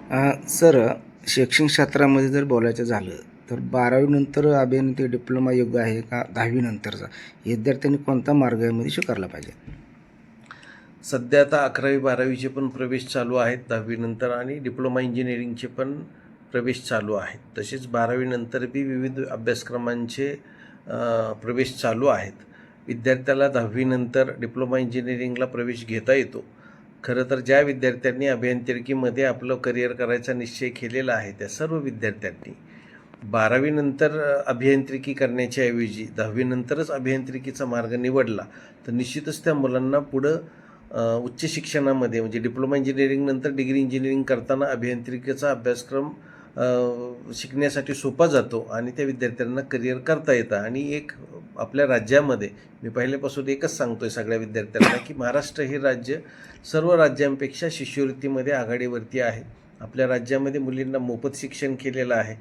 Sir, शैक्षणिक क्षेत्रामध्ये जर बोलायचं झालं तर 12वी नंतर अभियांत्रिकी डिप्लोमा योग्य आहे का 10वी नंतरचा? विद्यार्थ्यांनी कोणता मार्ग यामध्ये स्वीकारला पाहिजे? सध्या आता 11वी-12वीचे पण प्रवेश चालू आहेत 10वी नंतर, आणि डिप्लोमा इंजिनिअरिंगचे पण प्रवेश चालू आहेत. तसेच 12वी नंतर बी विविध अभ्यासक्रमांचे प्रवेश चालू आहेत. विद्यार्थ्याला 10वी नंतर डिप्लोमा इंजिनिअरिंगला प्रवेश घेता येतो. खरं तर ज्या विद्यार्थ्यांनी अभियांत्रिकीमध्ये आपलं करिअर करायचा निश्चय केलेला आहे त्या सर्व विद्यार्थ्यांनी 12वी नंतर अभियांत्रिकी करण्याच्या ऐवजी 10वी नंतरच अभियांत्रिकीचा मार्ग निवडला तर निश्चितच त्या मुलांना पुढं उच्च शिक्षणामध्ये म्हणजे डिप्लोमा इंजिनिअरिंगनंतर डिग्री इंजिनिअरिंग करताना अभियांत्रिकीचा अभ्यासक्रम शिकण्यासाठी सोपा जातो आणि त्या विद्यार्थ्यांना करिअर करता येतं. आणि एक आपल्या राज्यामध्ये मी पहिल्यापासून एकच सांगतो आहे सगळ्या विद्यार्थ्यांना की महाराष्ट्र हे राज्य सर्व राज्यांपेक्षा शिष्यवृत्तीमध्ये आघाडीवरती आहे. आपल्या राज्यामध्ये मुलींना मोफत शिक्षण केलेलं आहे.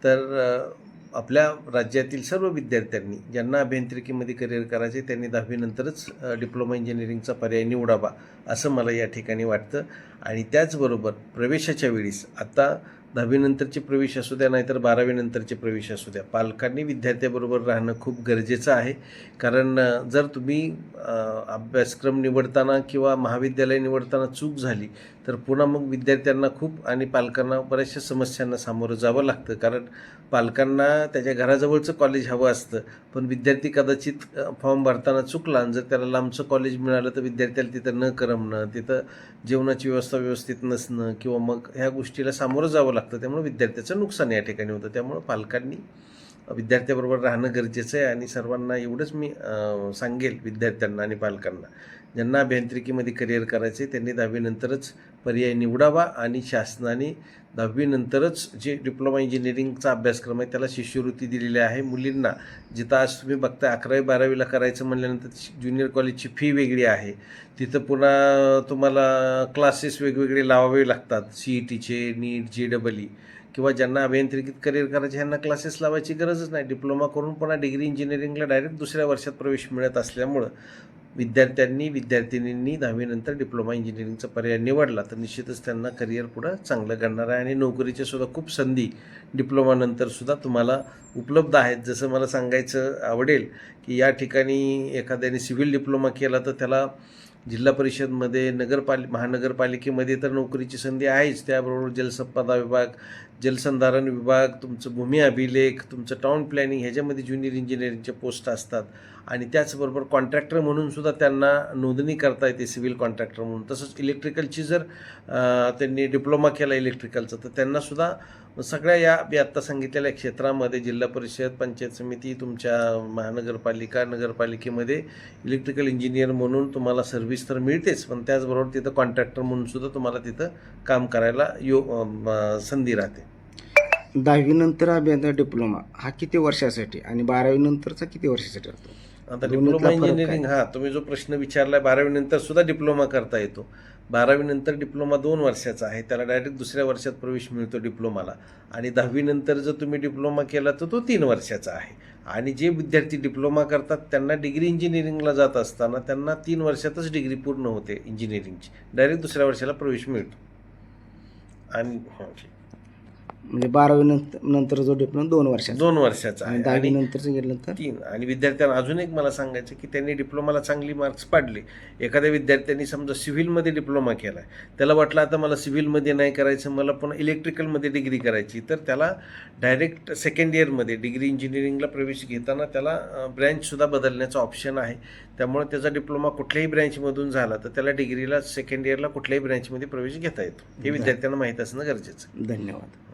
तर आपल्या राज्यातील सर्व विद्यार्थ्यांनी ज्यांना अभियांत्रिकीमध्ये करिअर करायचे त्यांनी 10वी नंतरच डिप्लोमा इंजिनिअरिंगचा पर्याय निवडावा असं मला या ठिकाणी वाटतं. आणि त्याचबरोबर प्रवेशाच्या वेळेस आता 10वी नंतरचे प्रवेश असू द्या नाहीतर 12वी नंतरचे प्रवेश असू द्या, पालकांनी विद्यार्थ्याबरोबर राहणं खूप गरजेचं आहे. कारण जर तुम्ही अभ्यासक्रम निवडताना किंवा महाविद्यालय निवडताना चूक झाली तर पुन्हा मग विद्यार्थ्यांना खूप आणि पालकांना बऱ्याचशा समस्यांना सामोरं जावं लागतं. कारण पालकांना त्याच्या घराजवळचं कॉलेज हवं असतं, पण विद्यार्थी कदाचित फॉर्म भरताना चुकला आणि जर त्याला लांबचं कॉलेज मिळालं तर विद्यार्थ्याला तिथं न करमणं, तिथं जेवणाची व्यवस्था व्यवस्थित नसणं किंवा मग ह्या गोष्टीला सामोरं जावं लागतं. त्यामुळे विद्यार्थ्याचं नुकसान या ठिकाणी होतं. त्यामुळं पालकांनी विद्यार्थ्याबरोबर राहणं गरजेचं आहे. आणि सर्वांना एवढंच मी सांगेल विद्यार्थ्यांना आणि पालकांना, ज्यांना अभियांत्रिकीमध्ये करिअर करायचे त्यांनी 10वी नंतरच पर्याय निवडावा. आणि शासनाने 10वी नंतरच जे डिप्लोमा इंजिनिअरिंगचा अभ्यासक्रम आहे त्याला शिष्यवृत्ती दिलेली आहे. मुलींना जिथं आज तुम्ही बघता 11वी-12वीला करायचं म्हणल्यानंतर ज्युनियर कॉलेजची फी वेगळी आहे, तिथं पुन्हा तुम्हाला क्लासेस वेगवेगळे लावावे लागतात, CETचे, नीट, JEE, किंवा ज्यांना अभियांत्रिकीत करिअर करायचे ह्यांना क्लासेस लावायची गरजच नाही. डिप्लोमा करून पुन्हा डिग्री इंजिनिअरिंगला डायरेक्ट दुसऱ्या वर्षात प्रवेश मिळत असल्यामुळं विद्यार्थिनींनी 10वी नंतर डिप्लोमा इंजिनिअरिंगचा पर्याय निवडला तर निश्चितच त्यांना करिअर पुढं चांगलं करणार आहे. आणि नोकरीच्या सुद्धा खूप संधी डिप्लोमानंतरसुद्धा तुम्हाला उपलब्ध आहेत. जसं मला सांगायचं आवडेल की या ठिकाणी एखाद्याने सिव्हिल डिप्लोमा केला तर त्याला जिल्हा परिषदमध्ये महानगरपालिकेमध्ये तर नोकरीची संधी आहेच. त्याबरोबर जलसंपदा विभाग, जलसंधारण विभाग, तुमचं भूमी अभिलेख, तुमचं टाउन प्लॅनिंग ह्याच्यामध्ये ज्युनियर इंजिनिअरिंगच्या पोस्ट असतात. आणि त्याचबरोबर कॉन्ट्रॅक्टर म्हणून सुद्धा त्यांना नोंदणी करता येते, सिव्हिल कॉन्ट्रॅक्टर म्हणून. तसंच इलेक्ट्रिकलची जर त्यांनी डिप्लोमा केला इलेक्ट्रिकलचा तर त्यांनासुद्धा सगळ्या या मी आत्ता सांगितलेल्या क्षेत्रामध्ये जिल्हा परिषद, पंचायत समिती, तुमच्या महानगरपालिका, नगरपालिकेमध्ये इलेक्ट्रिकल इंजिनियर म्हणून तुम्हाला सर्व्हिस तर मिळतेच, पण त्याचबरोबर तिथं कॉन्ट्रॅक्टर म्हणून सुद्धा तुम्हाला तिथं काम करायला संधी राहते. 10वी नंतर अभियांत्रिकी डिप्लोमा हा किती वर्षासाठी आणि 12वी नंतरचा किती वर्षासाठी असतो? आता डिप्लोमा इंजिनिअरिंग तुम्ही जो प्रश्न विचारला, 12वी नंतर सुद्धा डिप्लोमा करता येतो. 12वी नंतर डिप्लोमा 2 वर्षाचा आहे, त्याला डायरेक्ट दुसऱ्या वर्षात प्रवेश मिळतो डिप्लोमाला. आणि 10वी नंतर जर तुम्ही डिप्लोमा केला तर तो 3 वर्षाचा आहे. आणि जे विद्यार्थी डिप्लोमा करतात त्यांना डिग्री इंजिनिअरिंगला जात असताना त्यांना 3 वर्षातच डिग्री पूर्ण होते इंजिनिअरिंगची, डायरेक्ट दुसऱ्या वर्षाला प्रवेश मिळतो. आणि म्हणजे 12वी नंतर जो डिप्लोमा 2 वर्षाचा आणि आहे. 10वी नंतरचं गेलं तर 3. आणि विद्यार्थ्यांना अजून एक मला सांगायचं की त्यांनी डिप्लोमाला चांगली मार्क्स पाडले. एखाद्या विद्यार्थ्यांनी समजा सिव्हिलमध्ये डिप्लोमा केला आहे, त्याला वाटलं आता मला सिव्हिलमध्ये नाही करायचं, मला पण इलेक्ट्रिकलमध्ये डिग्री करायची, तर त्याला डायरेक्ट सेकंड इयरमध्ये डिग्री इंजिनिअरिंगला प्रवेश घेताना त्याला ब्रँचसुद्धा बदलण्याचा ऑप्शन आहे. त्यामुळे त्याचा डिप्लोमा कुठल्याही ब्रँचमधून झाला तर त्याला डिग्रीला सेकंड इयरला कुठल्याही ब्रँचमध्ये प्रवेश घेता येतो. हे विद्यार्थ्यांना माहीत असणं गरजेचं. धन्यवाद.